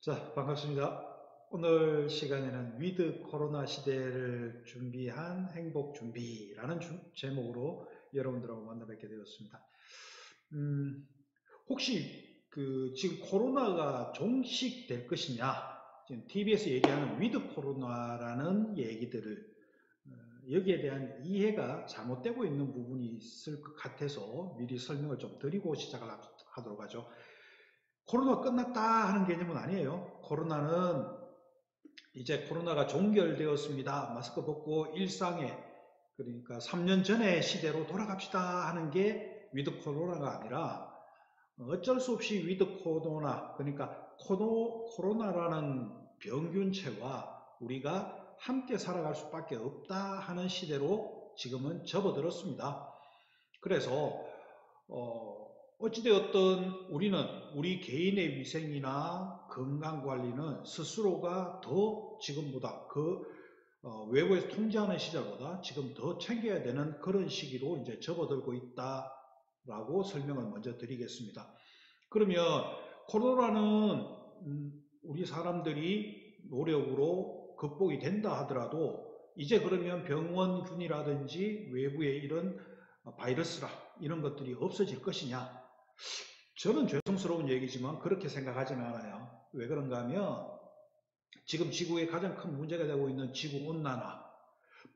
자, 반갑습니다. 오늘 시간에는 위드 코로나 시대를 준비한 행복 준비라는 제목으로 여러분들하고 만나 뵙게 되었습니다. 음, 혹시 지금 코로나가 종식될 것이냐? 지금 TV에서 얘기하는 위드 코로나라는 얘기들을 여기에 대한 이해가 잘못되고 있는 부분이 있을 것 같아서 미리 설명을 좀 드리고 시작을 하도록 하죠. 코로나가 끝났다 하는 개념은 아니에요. 이제 코로나가 종결되었습니다. 마스크 벗고 일상에, 그러니까 3년 전의 시대로 돌아갑시다 하는 게 위드 코로나가 아니라 어쩔 수 없이 위드 코로나, 그러니까 코로나라는 병균체와 우리가 함께 살아갈 수밖에 없다 하는 시대로 지금은 접어들었습니다. 그래서 어찌되었든 우리는 우리 개인의 위생이나 건강관리는 스스로가 더 지금보다 외부에서 통제하는 시절보다 지금 더 챙겨야 되는 그런 시기로 이제 접어들고 있다라고 설명을 먼저 드리겠습니다. 그러면 코로나는 우리 사람들이 노력으로 극복이 된다 하더라도 이제 그러면 병원균이라든지 외부의 이런 바이러스라 이런 것들이 없어질 것이냐? 저는 죄송스러운 얘기지만 그렇게 생각하지는 않아요. 왜 그런가 하면 지금 지구에 가장 큰 문제가 되고 있는 지구온난화.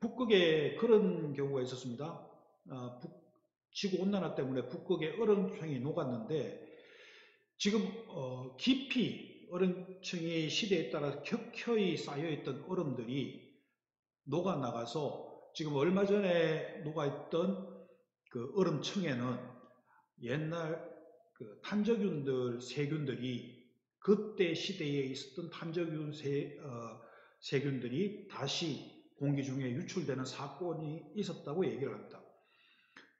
북극에 그런 경우가 있었습니다. 지구온난화 때문에 북극의 얼음층이 녹았는데 지금 깊이 얼음층의 시대에 따라 켜켜이 쌓여있던 얼음들이 녹아나가서 지금 얼마 전에 녹아있던 그 얼음층에는 옛날 세균들이 그때 시대에 있었던 세균들이 다시 공기 중에 유출되는 사건이 있었다고 얘기를 합니다.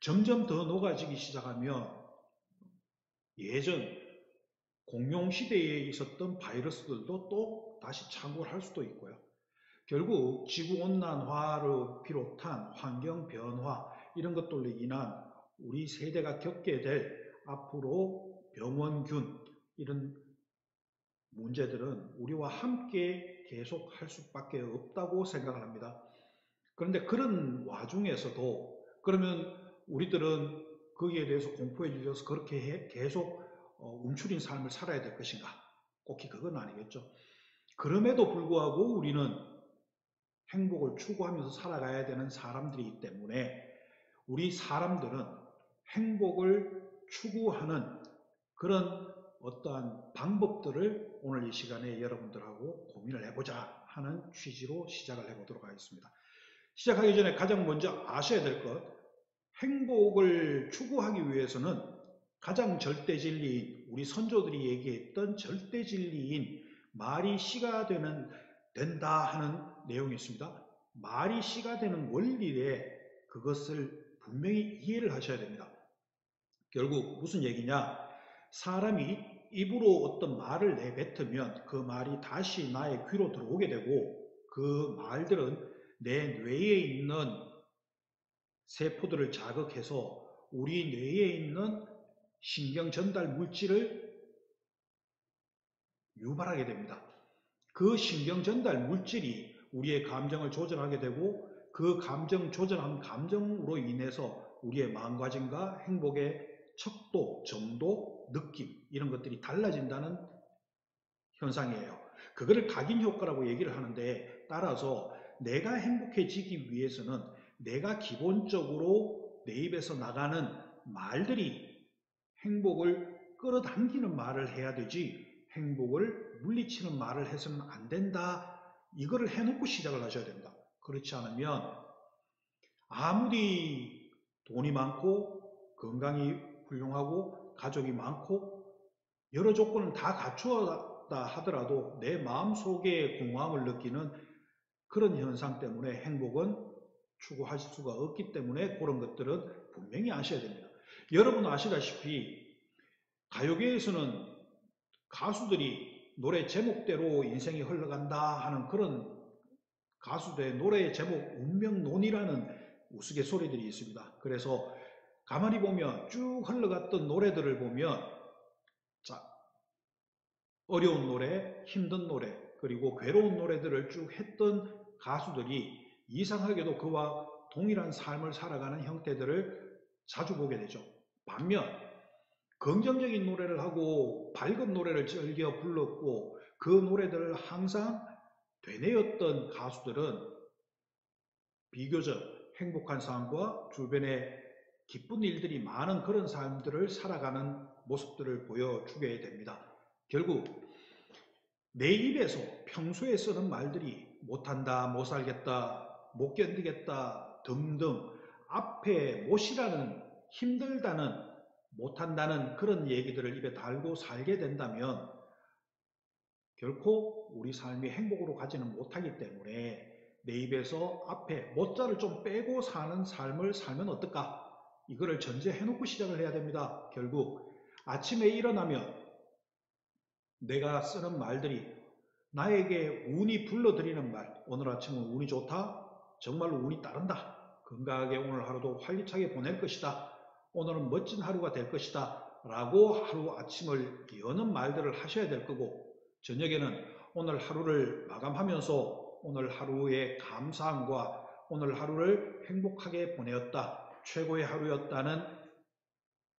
점점 더 녹아지기 시작하면 예전 공룡 시대에 있었던 바이러스들도 또 다시 창궐 할 수도 있고요. 결국 지구온난화를 비롯한 환경 변화 이런 것들로 인한 우리 세대가 겪게 될 앞으로 병원균 이런 문제들은 우리와 함께 계속 할 수밖에 없다고 생각을 합니다. 그런데 그런 와중에서도 그러면 우리들은 거기에 대해서 공포에 질려서 그렇게 계속 움츠린 삶을 살아야 될 것인가? 꼭히 그건 아니겠죠. 그럼에도 불구하고 우리는 행복을 추구하면서 살아가야 되는 사람들이기 때문에 우리 사람들은 행복을 추구하는 그런 어떠한 방법들을 오늘 이 시간에 여러분들하고 고민을 해보자 하는 취지로 시작을 해보도록 하겠습니다. 시작하기 전에 가장 먼저 아셔야 될 것, 행복을 추구하기 위해서는 가장 절대 진리인 우리 선조들이 얘기했던 절대 진리인 말이 씨가 된다 하는 내용이 있습니다. 말이 씨가 되는 원리에 그것을 분명히 이해를 하셔야 됩니다. 결국 무슨 얘기냐? 사람이 입으로 어떤 말을 내뱉으면 그 말이 다시 나의 귀로 들어오게 되고 그 말들은 내 뇌에 있는 세포들을 자극해서 우리 뇌에 있는 신경 전달 물질을 유발하게 됩니다. 그 신경 전달 물질이 우리의 감정을 조절하게 되고 그 감정 조절한 감정으로 인해서 우리의 마음가짐과 행복의 척도, 정도, 느낌 이런 것들이 달라진다는 현상이에요. 그거를 각인 효과라고 얘기를 하는데 따라서 내가 행복해지기 위해서는 내가 기본적으로 내 입에서 나가는 말들이 행복을 끌어당기는 말을 해야 되지 행복을 물리치는 말을 해서는 안 된다. 이거를 해놓고 시작을 하셔야 됩니다. 그렇지 않으면 아무리 돈이 많고 건강이 훌륭하고 가족이 많고 여러 조건을 다 갖추었다 하더라도 내 마음속에 공허함을 느끼는 그런 현상 때문에 행복은 추구하실 수가 없기 때문에 그런 것들은 분명히 아셔야 됩니다. 여러분 아시다시피 가요계에서는 가수들이 노래 제목대로 인생이 흘러간다 하는 그런 가수들의 노래 제목 운명론이라는 우스갯소리들이 있습니다. 그래서 가만히 보면 쭉 흘러갔던 노래들을 보면 자, 어려운 노래, 힘든 노래, 그리고 괴로운 노래들을 쭉 했던 가수들이 이상하게도 그와 동일한 삶을 살아가는 형태들을 자주 보게 되죠. 반면 긍정적인 노래를 하고 밝은 노래를 즐겨 불렀고 그 노래들을 항상 되뇌었던 가수들은 비교적 행복한 삶과 주변에 기쁜 일들이 많은 그런 삶들을 살아가는 모습들을 보여주게 됩니다. 결국 내 입에서 평소에 쓰는 말들이 못한다, 못 살겠다, 못 견디겠다 등등 앞에 못이라는, 힘들다는, 못한다는 그런 얘기들을 입에 달고 살게 된다면 결코 우리 삶이 행복으로 가지는 못하기 때문에 내 입에서 앞에 못자를 좀 빼고 사는 삶을 살면 어떨까? 이거를 전제해놓고 시작을 해야 됩니다. 결국 아침에 일어나면 내가 쓰는 말들이 나에게 운이 불러들이는 말, 오늘 아침은 운이 좋다, 정말로 운이 따른다, 건강하게 오늘 하루도 활기차게 보낼 것이다, 오늘은 멋진 하루가 될 것이다 라고 하루 아침을 여는 말들을 하셔야 될 거고, 저녁에는 오늘 하루를 마감하면서 오늘 하루의 감사함과 오늘 하루를 행복하게 보내었다, 최고의 하루였다는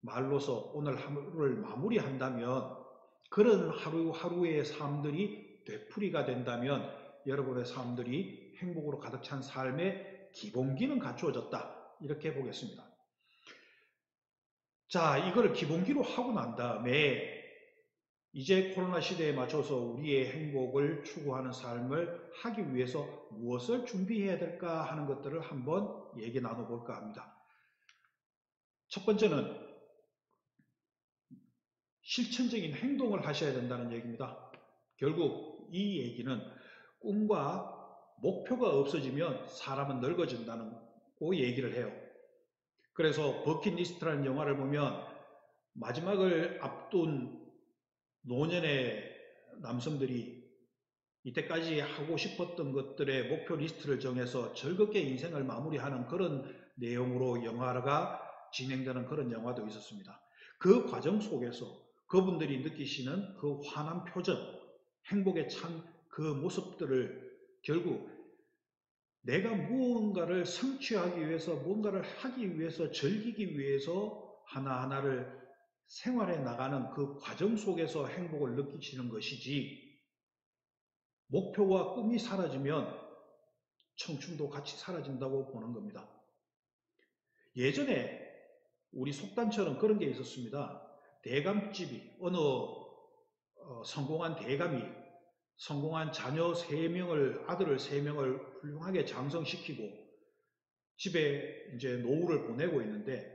말로서 오늘 하루를 마무리한다면, 그런 하루하루의 삶들이 되풀이가 된다면 여러분의 삶들이 행복으로 가득 찬 삶의 기본기는 갖추어졌다, 이렇게 보겠습니다. 자, 이걸 기본기로 하고 난 다음에 이제 코로나 시대에 맞춰서 우리의 행복을 추구하는 삶을 하기 위해서 무엇을 준비해야 될까 하는 것들을 한번 얘기 나눠볼까 합니다. 첫 번째는 실천적인 행동을 하셔야 된다는 얘기입니다. 결국 이 얘기는 꿈과 목표가 없어지면 사람은 늙어진다고 얘기를 해요. 그래서 버킷리스트라는 영화를 보면 마지막을 앞둔 노년의 남성들이 이때까지 하고 싶었던 것들의 목표 리스트를 정해서 즐겁게 인생을 마무리하는 그런 내용으로 영화가 진행되는 그런 영화도 있었습니다. 그 과정 속에서 그분들이 느끼시는 그 환한 표정, 행복에 찬 그 모습들을 결국 내가 무언가를 성취하기 위해서, 무언가를 하기 위해서, 즐기기 위해서 하나하나를 생활해 나가는 그 과정 속에서 행복을 느끼시는 것이지, 목표와 꿈이 사라지면 청춘도 같이 사라진다고 보는 겁니다. 예전에 우리 속담처럼 그런 게 있었습니다. 대감집이 어느 성공한 대감이 성공한 자녀 3명을, 아들을 3명을 훌륭하게 장성시키고 집에 이제 노후를 보내고 있는데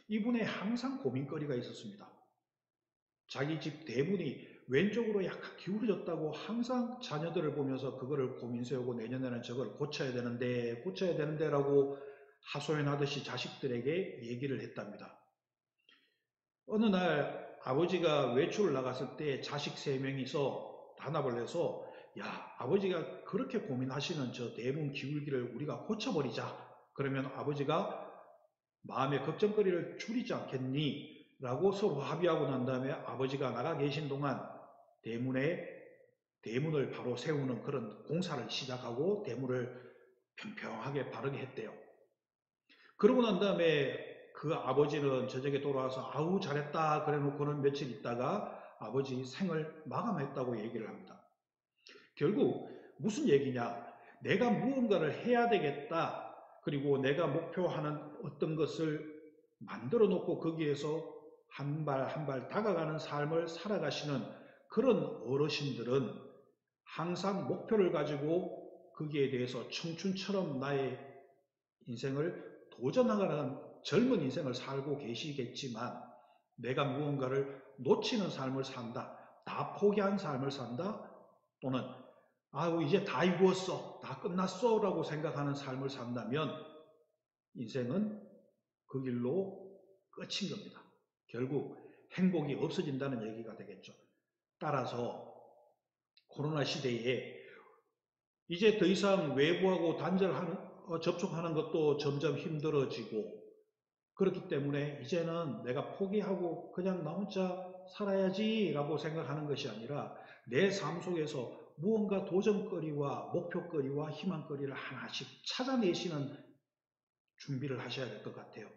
이분의 항상 고민거리가 있었습니다. 자기 집 대문이 왼쪽으로 약간 기울어졌다고 항상 자녀들을 보면서 그거를 고민 세우고 내년에는 저걸 고쳐야 되는데 라고 하소연하듯이 자식들에게 얘기를 했답니다. 어느 날 아버지가 외출을 나갔을 때 자식 3명이서 단합을 해서, 야, 아버지가 그렇게 고민하시는 저 대문 기울기를 우리가 고쳐버리자. 그러면 아버지가 마음의 걱정거리를 줄이지 않겠니? 라고 서로 합의하고 난 다음에 아버지가 나가 계신 동안 대문을 바로 세우는 그런 공사를 시작하고 대문을 평평하게 바르게 했대요. 그러고 난 다음에 그 아버지는 저녁에 돌아와서 아우 잘했다 그래 놓고는 며칠 있다가 아버지 생을 마감했다고 얘기를 합니다. 결국 무슨 얘기냐? 내가 무언가를 해야 되겠다. 그리고 내가 목표하는 어떤 것을 만들어 놓고 거기에서 한 발 한 발 다가가는 삶을 살아가시는 그런 어르신들은 항상 목표를 가지고 거기에 대해서 청춘처럼 나의 인생을 도전하는 젊은 인생을 살고 계시겠지만, 내가 무언가를 놓치는 삶을 산다, 다 포기한 삶을 산다, 또는 아우 이제 다 이루었어, 다 끝났어 라고 생각하는 삶을 산다면 인생은 그 길로 끝인 겁니다. 결국 행복이 없어진다는 얘기가 되겠죠. 따라서 코로나 시대에 이제 더 이상 외부하고 접촉하는 것도 점점 힘들어지고, 그렇기 때문에 이제는 내가 포기하고 그냥 나 혼자 살아야지 라고 생각하는 것이 아니라 내 삶 속에서 무언가 도전거리와 목표거리와 희망거리를 하나씩 찾아내시는 준비를 하셔야 될 것 같아요.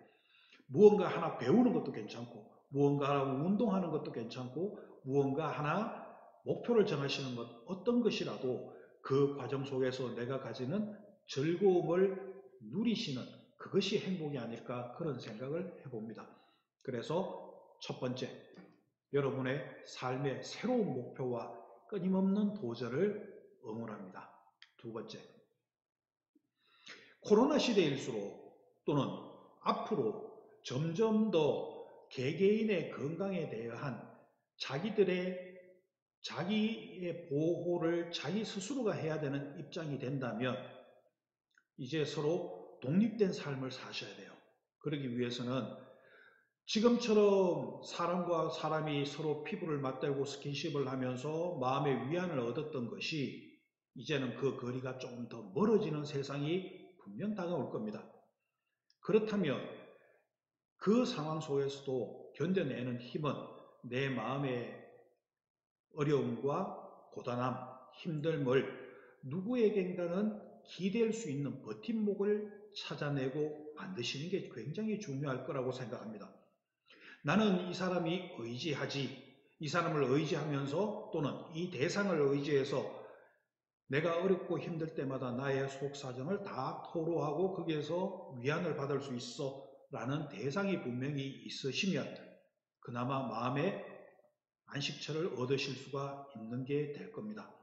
무언가 하나 배우는 것도 괜찮고, 무언가 운동하는 것도 괜찮고, 무언가 하나 목표를 정하시는 것, 어떤 것이라도 그 과정 속에서 내가 가지는 즐거움을 누리시는 그것이 행복이 아닐까 그런 생각을 해봅니다. 그래서 첫 번째, 여러분의 삶의 새로운 목표와 끊임없는 도전을 응원합니다. 두 번째, 코로나 시대일수록 또는 앞으로 점점 더 개개인의 건강에 대한 자기의 보호를 자기 스스로가 해야 되는 입장이 된다면 이제 서로 독립된 삶을 사셔야 돼요. 그러기 위해서는 지금처럼 사람과 사람이 서로 피부를 맞대고 스킨십을 하면서 마음의 위안을 얻었던 것이 이제는 그 거리가 조금 더 멀어지는 세상이 분명 다가올 겁니다. 그렇다면 그 상황 속에서도 견뎌내는 힘은 내 마음의 어려움과 고단함, 힘듦을 누구에겐가는 기댈 수 있는 버팀목을 찾아내고 만드시는 게 굉장히 중요할 거라고 생각합니다. 나는 이 사람이 의지하지, 이 사람을 의지하면서 또는 이 대상을 의지해서 내가 어렵고 힘들 때마다 나의 속사정을 다 토로하고 거기에서 위안을 받을 수 있어 라는 대상이 분명히 있으시면 그나마 마음의 안식처를 얻으실 수가 있는 게 될 겁니다.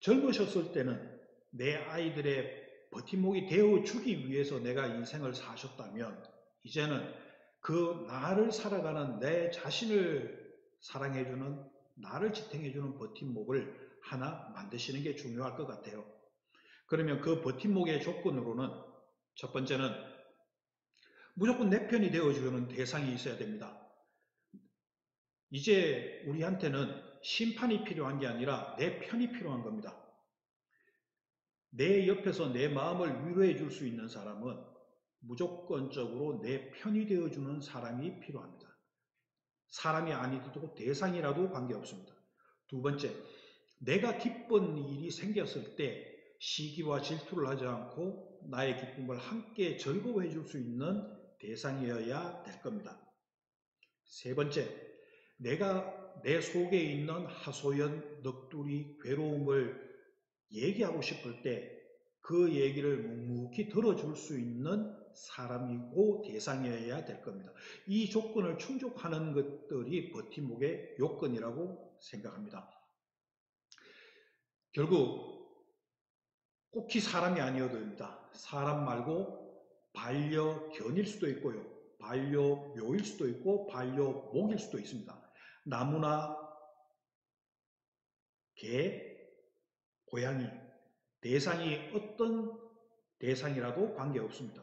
젊으셨을 때는 내 아이들의 버팀목이 되어주기 위해서 내가 인생을 사셨다면 이제는 그 나를 살아가는 내 자신을 사랑해주는 나를 지탱해주는 버팀목을 하나 만드시는 게 중요할 것 같아요. 그러면 그 버팀목의 조건으로는 첫 번째는 무조건 내 편이 되어주는 대상이 있어야 됩니다. 이제 우리한테는 심판이 필요한 게 아니라 내 편이 필요한 겁니다. 내 옆에서 내 마음을 위로해 줄 수 있는 사람은 무조건적으로 내 편이 되어주는 사람이 필요합니다. 사람이 아니어도 대상이라도 관계없습니다. 두 번째, 내가 기쁜 일이 생겼을 때 시기와 질투를 하지 않고 나의 기쁨을 함께 즐거워해 줄 수 있는 대상이어야 될 겁니다. 세 번째, 내가 내 속에 있는 하소연, 넋두리, 괴로움을 얘기하고 싶을 때 그 얘기를 묵묵히 들어줄 수 있는 사람이고 대상이어야 될 겁니다. 이 조건을 충족하는 것들이 버팀목의 요건이라고 생각합니다. 결국 꼭히 사람이 아니어도 됩니다. 사람 말고 반려견일 수도 있고요. 반려묘일 수도 있고 반려목일 수도 있습니다. 나무나 개, 고양이, 대상이 어떤 대상이라도 관계없습니다.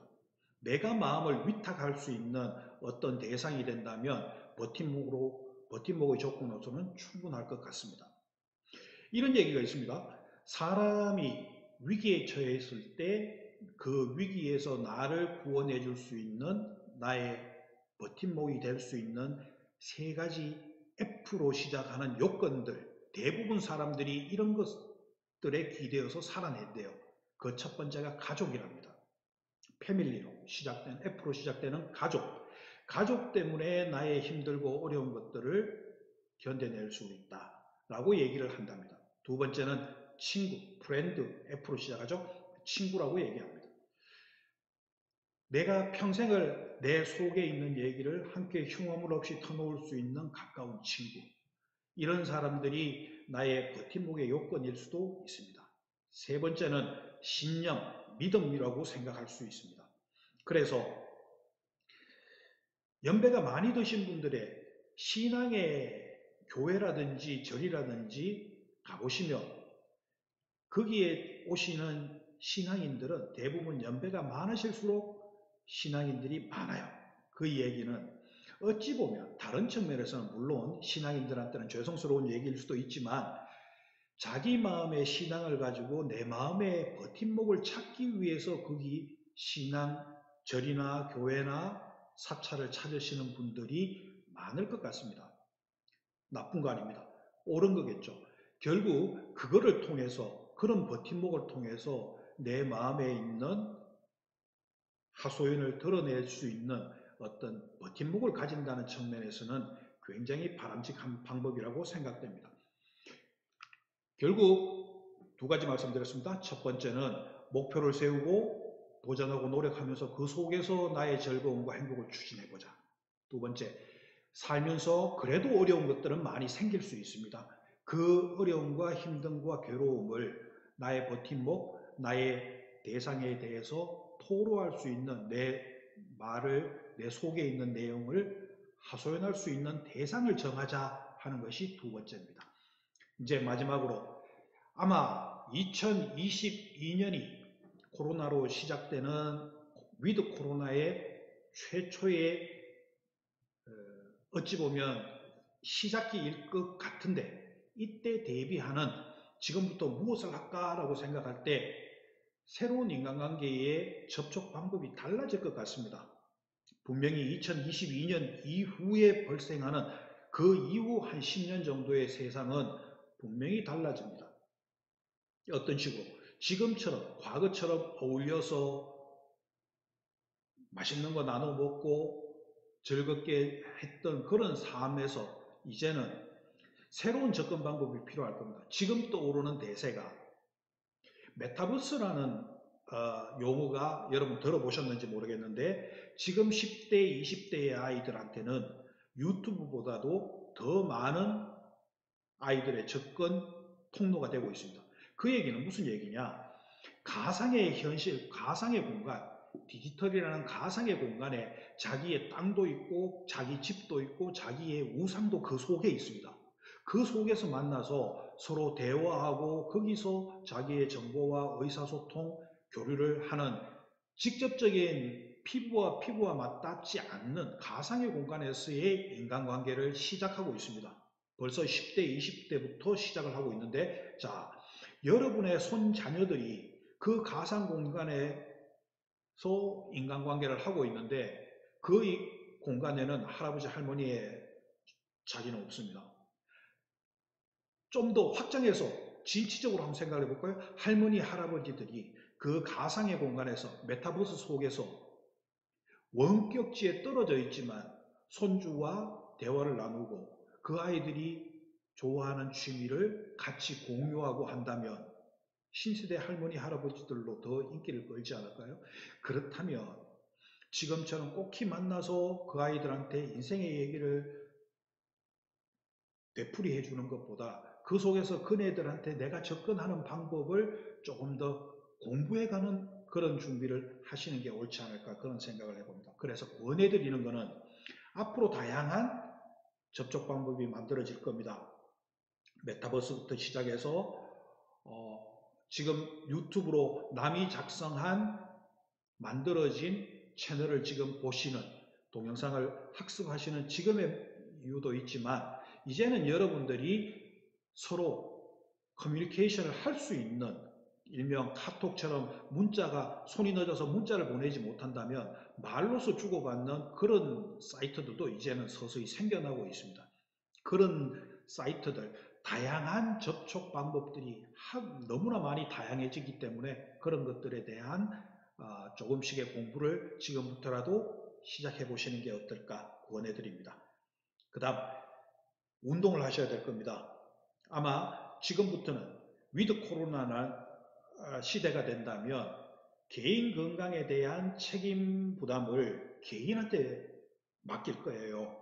내가 마음을 위탁할 수 있는 어떤 대상이 된다면 버팀목의 조건으로서는 충분할 것 같습니다. 이런 얘기가 있습니다. 사람이 위기에 처해 있을 때 그 위기에서 나를 구원해 줄 수 있는 나의 버팀목이 될 수 있는 세 가지 F로 시작하는 요건들, 대부분 사람들이 이런 것들에 기대어서 살아낸대요. 그 첫 번째가 가족이랍니다. 패밀리로 시작된, F로 시작되는 가족. 가족 때문에 나의 힘들고 어려운 것들을 견뎌낼 수 있다 라고 얘기를 한답니다. 두 번째는 친구, 프렌드, F로 시작하죠. 친구라고 얘기합니다. 내가 평생을 내 속에 있는 얘기를 함께 흉어물 없이 터놓을 수 있는 가까운 친구. 이런 사람들이 나의 버팀목의 요건일 수도 있습니다. 세 번째는 신념, 믿음이라고 생각할 수 있습니다. 그래서 연배가 많이 드신 분들의 신앙의 교회라든지 절이라든지 가보시면 거기에 오시는 신앙인들은 대부분 연배가 많으실수록 신앙인들이 많아요. 그 얘기는 어찌 보면 다른 측면에서는 물론 신앙인들한테는 죄송스러운 얘기일 수도 있지만 자기 마음의 신앙을 가지고 내 마음의 버팀목을 찾기 위해서 거기 신앙, 절이나 교회나 사찰을 찾으시는 분들이 많을 것 같습니다. 나쁜 거 아닙니다. 옳은 거겠죠. 결국 그거를 통해서, 그런 버팀목을 통해서 내 마음에 있는 하소연을 드러낼 수 있는 어떤 버팀목을 가진다는 측면에서는 굉장히 바람직한 방법이라고 생각됩니다. 결국 두 가지 말씀드렸습니다. 첫 번째는 목표를 세우고 도전하고 노력하면서 그 속에서 나의 즐거움과 행복을 추진해보자. 두 번째, 살면서 그래도 어려운 것들은 많이 생길 수 있습니다. 그 어려움과 힘듦과 괴로움을 나의 버팀목, 나의 대상에 대해서 토로할 수 있는 내 말을, 내 속에 있는 내용을 하소연할 수 있는 대상을 정하자 하는 것이 두 번째입니다. 이제 마지막으로 아마 2022년이 코로나로 시작되는 위드 코로나의 최초의 어찌 보면 시작기일 것 같은데, 이때 대비하는 지금부터 무엇을 할까라고 생각할 때 새로운 인간관계의 접촉 방법이 달라질 것 같습니다. 분명히 2022년 이후에 발생하는 그 이후 한 10년 정도의 세상은 분명히 달라집니다. 어떤 식으로? 지금처럼, 과거처럼 어울려서 맛있는 거 나눠 먹고 즐겁게 했던 그런 삶에서 이제는 새로운 접근 방법이 필요할 겁니다. 지금 떠오르는 대세가 메타버스라는 용어가 여러분 들어보셨는지 모르겠는데, 지금 10대, 20대의 아이들한테는 유튜브보다도 더 많은 아이들의 접근 통로가 되고 있습니다. 그 얘기는 무슨 얘기냐? 가상의 현실, 가상의 공간, 디지털이라는 가상의 공간에 자기의 땅도 있고 자기 집도 있고 자기의 우상도 그 속에 있습니다. 그 속에서 만나서 서로 대화하고 거기서 자기의 정보와 의사소통, 교류를 하는 직접적인 피부와 맞닿지 않는 가상의 공간에서의 인간관계를 시작하고 있습니다. 벌써 10대, 20대부터 시작을 하고 있는데, 자, 여러분의 손자녀들이 그 가상 공간에서 인간관계를 하고 있는데, 그 공간에는 할아버지, 할머니의 자리는 없습니다. 좀 더 확장해서 진취적으로 한번 생각해 볼까요? 할머니, 할아버지들이 그 가상의 공간에서, 메타버스 속에서 원격지에 떨어져 있지만 손주와 대화를 나누고 그 아이들이 좋아하는 취미를 같이 공유하고 한다면 신세대 할머니, 할아버지들로 더 인기를 끌지 않을까요? 그렇다면 지금처럼 꼭히 만나서 그 아이들한테 인생의 얘기를 되풀이해 주는 것보다 그 속에서 그네들한테 내가 접근하는 방법을 조금 더 공부해 가는 그런 준비를 하시는 게 옳지 않을까, 그런 생각을 해봅니다. 그래서 권해드리는 것은 앞으로 다양한 접촉 방법이 만들어질 겁니다. 메타버스부터 시작해서 지금 유튜브로 남이 작성한 만들어진 채널을 지금 보시는, 동영상을 학습하시는 지금의 이유도 있지만, 이제는 여러분들이 서로 커뮤니케이션을 할 수 있는, 일명 카톡처럼 문자가 손이 늦어서 문자를 보내지 못한다면 말로서 주고받는 그런 사이트들도 이제는 서서히 생겨나고 있습니다. 그런 사이트들, 다양한 접촉 방법들이 너무나 많이 다양해지기 때문에 그런 것들에 대한 조금씩의 공부를 지금부터라도 시작해 보시는 게 어떨까 권해드립니다. 그 다음, 운동을 하셔야 될 겁니다. 아마 지금부터는 위드 코로나 시대가 된다면 개인 건강에 대한 책임 부담을 개인한테 맡길 거예요.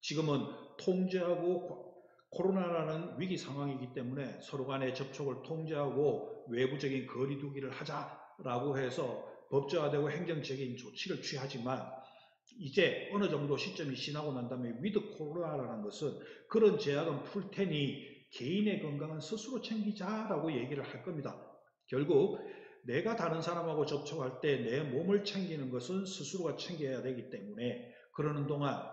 지금은 통제하고 코로나라는 위기 상황이기 때문에 서로 간의 접촉을 통제하고 외부적인 거리두기를 하자라고 해서 법제화되고 행정적인 조치를 취하지만, 이제 어느 정도 시점이 지나고 난 다음에 위드 코로나라는 것은 그런 제약은 풀 테니 개인의 건강은 스스로 챙기자라고 얘기를 할 겁니다. 결국 내가 다른 사람하고 접촉할 때 내 몸을 챙기는 것은 스스로가 챙겨야 되기 때문에, 그러는 동안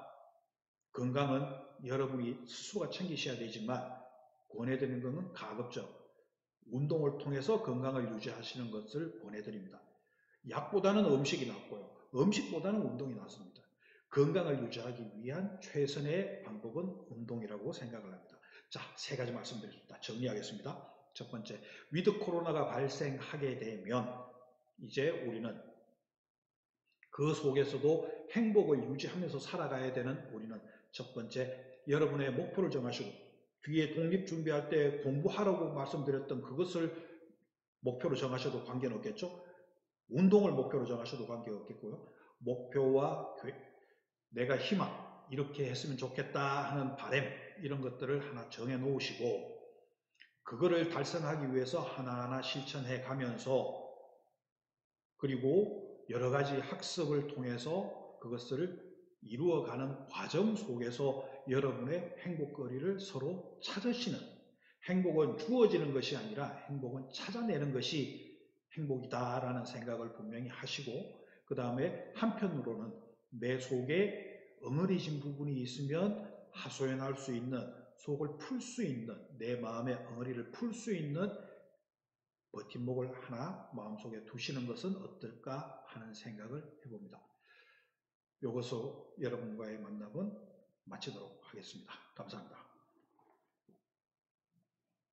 건강은 여러분이 스스로가 챙기셔야 되지만 권해드리는 것은 가급적 운동을 통해서 건강을 유지하시는 것을 권해드립니다. 약보다는 음식이 낫고요. 음식보다는 운동이 낫습니다. 건강을 유지하기 위한 최선의 방법은 운동이라고 생각을 합니다. 자, 세 가지 말씀드렸습니다. 정리하겠습니다. 첫 번째, 위드 코로나가 발생하게 되면 이제 우리는 그 속에서도 행복을 유지하면서 살아가야 되는 우리는 첫 번째, 여러분의 목표를 정하시고 뒤에 독립 준비할 때 공부하라고 말씀드렸던 그것을 목표로 정하셔도 관계는 없겠죠. 운동을 목표로 정하셔도 관계없겠고요. 목표와 내가 희망, 이렇게 했으면 좋겠다 하는 바람, 이런 것들을 하나 정해 놓으시고 그거를 달성하기 위해서 하나하나 실천해 가면서 그리고 여러 가지 학습을 통해서 그것을 이루어가는 과정 속에서 여러분의 행복거리를 서로 찾으시는, 행복은 주어지는 것이 아니라 행복은 찾아내는 것이 행복이다라는 생각을 분명히 하시고, 그 다음에 한편으로는 내 속에 엉어리진 부분이 있으면 하소연할 수 있는, 속을 풀 수 있는, 내 마음의 엉어리를 풀 수 있는 버팀목을 하나 마음속에 두시는 것은 어떨까 하는 생각을 해봅니다. 이것으로 여러분과의 만남은 마치도록 하겠습니다. 감사합니다.